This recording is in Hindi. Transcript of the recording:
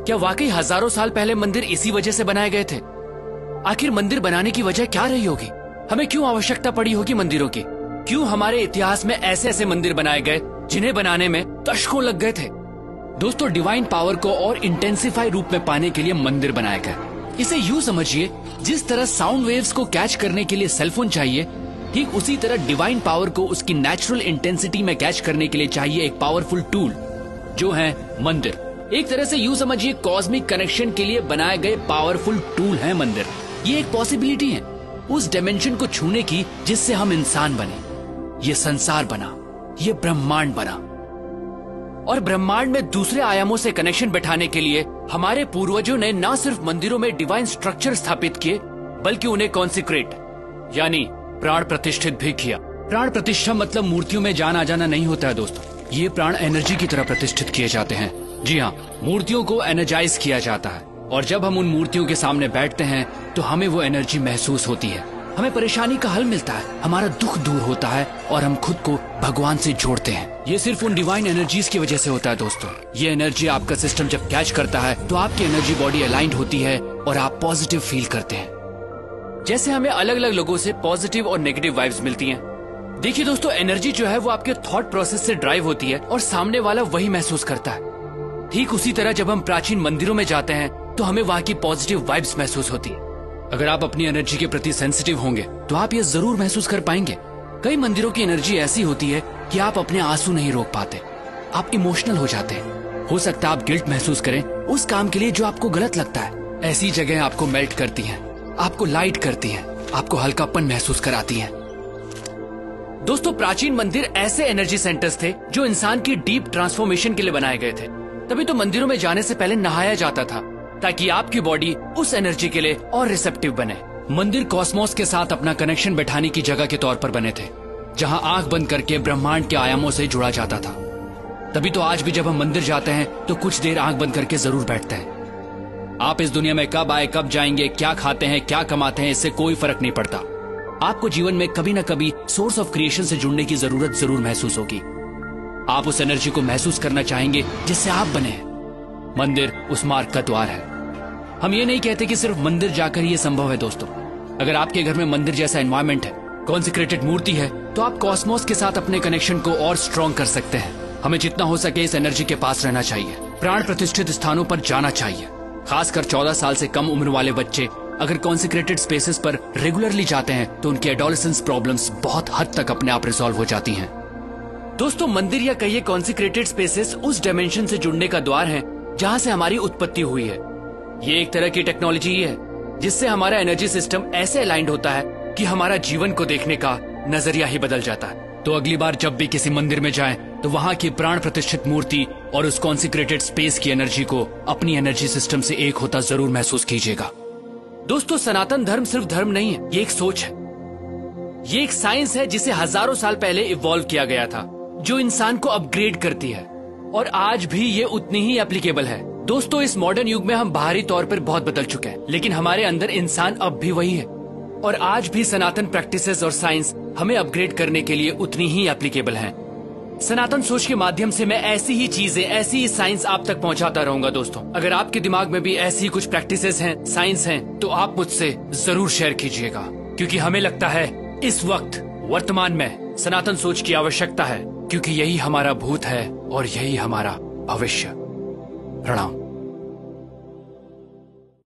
क्या वाकई हजारों साल पहले मंदिर इसी वजह से बनाए गए थे? आखिर मंदिर बनाने की वजह क्या रही होगी? हमें क्यों आवश्यकता पड़ी होगी मंदिरों की? क्यों हमारे इतिहास में ऐसे ऐसे मंदिर बनाए गए जिन्हें बनाने में दशकों लग गए थे? दोस्तों, डिवाइन पावर को और इंटेंसिफाई रूप में पाने के लिए मंदिर बनाए गए। इसे यूं समझिए, जिस तरह साउंड वेव्स को कैच करने के लिए सेलफोन चाहिए, ठीक उसी तरह डिवाइन पावर को उसकी नेचुरल इंटेंसिटी में कैच करने के लिए चाहिए एक पावरफुल टूल, जो है मंदिर। एक तरह से यूं समझिए, कॉस्मिक कनेक्शन के लिए बनाए गए पावरफुल टूल है मंदिर। ये एक पॉसिबिलिटी है उस डायमेंशन को छूने की जिससे हम इंसान बने, ये संसार बना, ये ब्रह्मांड बना। और ब्रह्मांड में दूसरे आयामों से कनेक्शन बैठाने के लिए हमारे पूर्वजों ने न सिर्फ मंदिरों में डिवाइन स्ट्रक्चर स्थापित किए, बल्कि उन्हें कॉन्सिक्रेट यानी प्राण प्रतिष्ठित भी किया। प्राण प्रतिष्ठा मतलब मूर्तियों में जान आ जाना नहीं होता है दोस्तों, ये प्राण एनर्जी की तरह प्रतिष्ठित किए जाते हैं। जी हाँ, मूर्तियों को एनर्जाइज किया जाता है और जब हम उन मूर्तियों के सामने बैठते हैं तो हमें वो एनर्जी महसूस होती है, हमें परेशानी का हल मिलता है, हमारा दुख दूर होता है और हम खुद को भगवान से जोड़ते हैं। ये सिर्फ उन डिवाइन एनर्जीज की वजह से होता है दोस्तों। ये एनर्जी आपका सिस्टम जब कैच करता है तो आपकी एनर्जी बॉडी अलाइंड होती है और आप पॉजिटिव फील करते हैं। जैसे हमें अलग अलग लोगों से पॉजिटिव और नेगेटिव वाइब्स मिलती हैं। देखिए दोस्तों, एनर्जी जो है वो आपके थॉट प्रोसेस से ड्राइव होती है और सामने वाला वही महसूस करता है। ठीक उसी तरह जब हम प्राचीन मंदिरों में जाते हैं तो हमें वहाँ की पॉजिटिव वाइब्स महसूस होती है। अगर आप अपनी एनर्जी के प्रति सेंसिटिव होंगे तो आप ये जरूर महसूस कर पाएंगे। कई मंदिरों की एनर्जी ऐसी होती है कि आप अपने आंसू नहीं रोक पाते, आप इमोशनल हो जाते हैं। हो सकता है आप गिल्ट महसूस करें उस काम के लिए जो आपको गलत लगता है। ऐसी जगह आपको मेल्ट करती हैं, आपको लाइट करती हैं, आपको हल्कापन महसूस कराती हैं। दोस्तों, प्राचीन मंदिर ऐसे एनर्जी सेंटर्स थे जो इंसान की डीप ट्रांसफॉर्मेशन के लिए बनाए गए थे। तभी तो मंदिरों में जाने से पहले नहाया जाता था ताकि आपकी बॉडी उस एनर्जी के लिए और रिसेप्टिव बने। मंदिर कॉस्मोस के साथ अपना कनेक्शन बैठाने की जगह के तौर पर बने थे, जहां आंख बंद करके ब्रह्मांड के आयामों से जुड़ा जाता था। तभी तो आज भी जब हम मंदिर जाते हैं तो कुछ देर आंख बंद करके जरूर बैठते हैं। आप इस दुनिया में कब आए, कब जाएंगे, क्या खाते हैं, क्या कमाते हैं, इससे कोई फर्क नहीं पड़ता। आपको जीवन में कभी न कभी सोर्स ऑफ क्रिएशन से जुड़ने की जरूरत जरूर महसूस होगी। आप उस एनर्जी को महसूस करना चाहेंगे जिससे आप बने हैं। मंदिर उस मार्ग का द्वार है। हम ये नहीं कहते कि सिर्फ मंदिर जाकर ये संभव है दोस्तों। अगर आपके घर में मंदिर जैसा एनवायरनमेंट है, कॉन्सिक्रेटेड मूर्ति है, तो आप कॉस्मोस के साथ अपने कनेक्शन को और स्ट्रॉन्ग कर सकते हैं। हमें जितना हो सके इस एनर्जी के पास रहना चाहिए, प्राण प्रतिष्ठित स्थानों पर जाना चाहिए। खासकर 14 साल से कम उम्र वाले बच्चे अगर कॉन्सिक्रेटेड स्पेसेस पर रेगुलरली जाते हैं तो उनकी एडोलेसेंस प्रॉब्लम्स बहुत हद तक अपने आप रिजॉल्व हो जाती हैं। दोस्तों, मंदिर या कहिए कॉन्सिक्रेटेड स्पेसेस उस डायमेंशन से जुड़ने का द्वार है जहां से हमारी उत्पत्ति हुई है। ये एक तरह की टेक्नोलॉजी ही है जिससे हमारा एनर्जी सिस्टम ऐसे अलाइंड होता है कि हमारा जीवन को देखने का नजरिया ही बदल जाता है। तो अगली बार जब भी किसी मंदिर में जाएं तो वहां की प्राण प्रतिष्ठित मूर्ति और उस कॉन्सिक्रेटेड स्पेस की एनर्जी को अपनी एनर्जी सिस्टम से एक होता जरूर महसूस कीजिएगा। दोस्तों, सनातन धर्म सिर्फ धर्म नहीं है, ये एक सोच है, ये एक साइंस है जिसे हजारों साल पहले इवॉल्व किया गया था, जो इंसान को अपग्रेड करती है और आज भी ये उतनी ही एप्लीकेबल है। दोस्तों, इस मॉडर्न युग में हम बाहरी तौर पर बहुत बदल चुके हैं, लेकिन हमारे अंदर इंसान अब भी वही है और आज भी सनातन प्रैक्टिसेस और साइंस हमें अपग्रेड करने के लिए उतनी ही एप्लीकेबल हैं। सनातन सोच के माध्यम से मैं ऐसी ही चीजें, ऐसी ही साइंस आप तक पहुंचाता रहूंगा। दोस्तों, अगर आपके दिमाग में भी ऐसी ही कुछ प्रैक्टिसेस हैं, साइंस हैं, तो आप मुझसे जरूर शेयर कीजिएगा, क्योंकि हमें लगता है इस वक्त वर्तमान में सनातन सोच की आवश्यकता है, क्योंकि यही हमारा भूत है और यही हमारा भविष्य। प्रणाम।